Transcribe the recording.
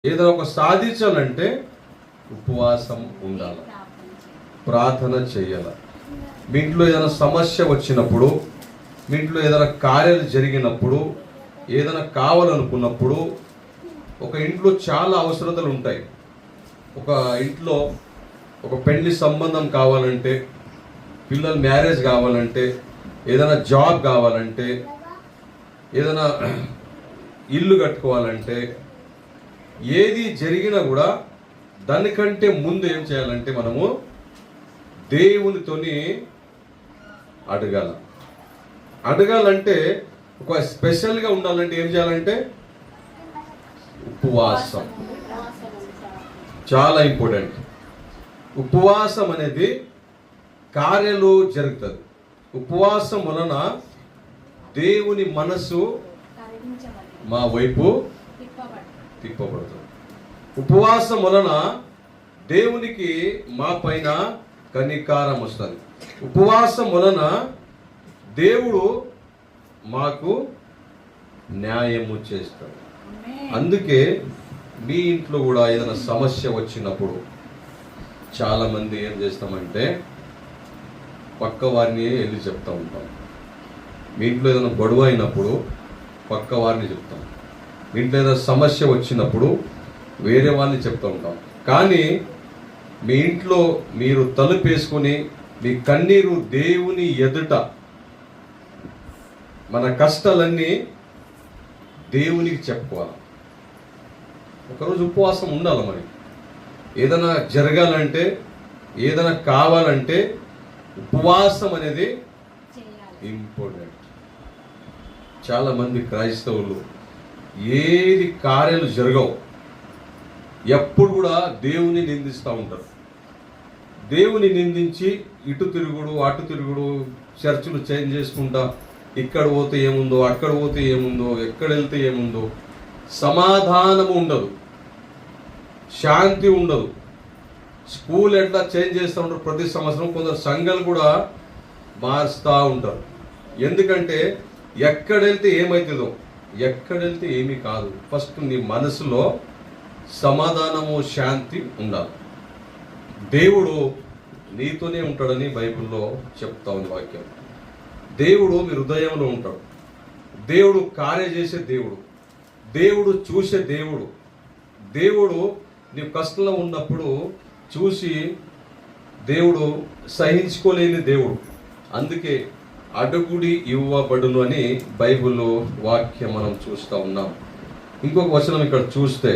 ఏదో ఒక సాధించాలంటే ఉపవాసం ఉండాలి, ప్రార్థన చేయాలి. మీ ఇంట్లో ఏదైనా సమస్య వచ్చినప్పుడు, మీ ఇంట్లో ఏదైనా కార్యాలు జరిగినప్పుడు, ఏదైనా కావాలనుకున్నప్పుడు, ఒక ఇంట్లో చాలా అవసరతలు ఉంటాయి. ఒక ఇంట్లో ఒక పెళ్లి సంబంధం కావాలంటే, పిల్లల మ్యారేజ్ కావాలంటే, ఏదైనా జాబ్ కావాలంటే, ఏదైనా ఇల్లు కట్టుకోవాలంటే, ఏది జరిగినా కూడా దానికంటే ముందు ఏం చేయాలంటే మనము దేవునితోని అడగాలంటే ఒక స్పెషల్గా ఉండాలంటే ఏం చేయాలంటే ఉపవాసం చాలా ఇంపార్టెంట్. ఉపవాసం అనేది కార్యాలు జరుగుతుంది. ఉపవాసం వలన దేవుని మనసు మా వైపు తిప్పబడుతుంది. ఉపవాసం వలన దేవునికి మా పైన కనికారం వస్తుంది. ఉపవాసం వలన దేవుడు మాకు న్యాయము చేస్తాడు. అందుకే మీ ఇంట్లో కూడా ఏదైనా సమస్య వచ్చినప్పుడు చాలా మంది ఏం చేస్తామంటే పక్క వారిని వెళ్ళి చెప్తా ఉంటాం. మీ ఇంట్లో ఏదైనా గొడవ అయినప్పుడు పక్క వారిని చెప్తాం. మీ ఇంట్లో ఏదైనా సమస్య వచ్చినప్పుడు వేరే వాళ్ళని చెప్తూ ఉంటాం. కానీ మీ ఇంట్లో మీరు తలుపేసుకొని మీ కన్నీరు దేవుని ఎదుట, మన కష్టాలన్నీ దేవునికి చెప్పుకోవాలి. ఒకరోజు ఉపవాసం ఉండాలి. మరి ఏదైనా జరగాలంటే, ఏదైనా కావాలంటే ఉపవాసం అనేది ఇంపార్టెంట్. చాలా మంది క్రైస్తవులు ఏది కార్యాలు జరగవు, ఎప్పుడు కూడా దేవుని నిందిస్తూ ఉంటారు. దేవుని నిందించి ఇటు తిరుగుడు అటు తిరుగుడు, చర్చిలు చేంజ్ చేసుకుంటా, ఇక్కడ పోతే ఏముందో, అక్కడ పోతే ఏముందో, ఎక్కడ వెళ్తే ఏముందో, సమాధానము ఉండదు, శాంతి ఉండదు. స్కూల్ ఎట్లా చేంజ్ చేస్తూ ఉంటారు ప్రతి సంవత్సరం. కొందరు సంఘాలు కూడా మారుస్తూ ఉంటారు. ఎందుకంటే ఎక్కడెళ్తే ఏమవుతుందో, ఎక్కడెళ్తే ఏమీ కాదు. ఫస్ట్ నీ మనసులో సమాధానము, శాంతి ఉండాలి. దేవుడు నీతోనే ఉంటాడని బైబిల్లో చెప్తా ఉంది వాక్యం. దేవుడు మీ హృదయంలో ఉంటాడు. దేవుడు కార్యం చేసే దేవుడు, దేవుడు చూసే దేవుడు. దేవుడు నీ కష్టంలో ఉన్నప్పుడు చూసి దేవుడు సహించుకోలేని దేవుడు. అందుకే అడుగుడి ఇవ్వబడును అని బైబిల్లో వాక్యం మనం చూస్తూ ఉన్నాం. ఇంకొక వచనం ఇక్కడ చూస్తే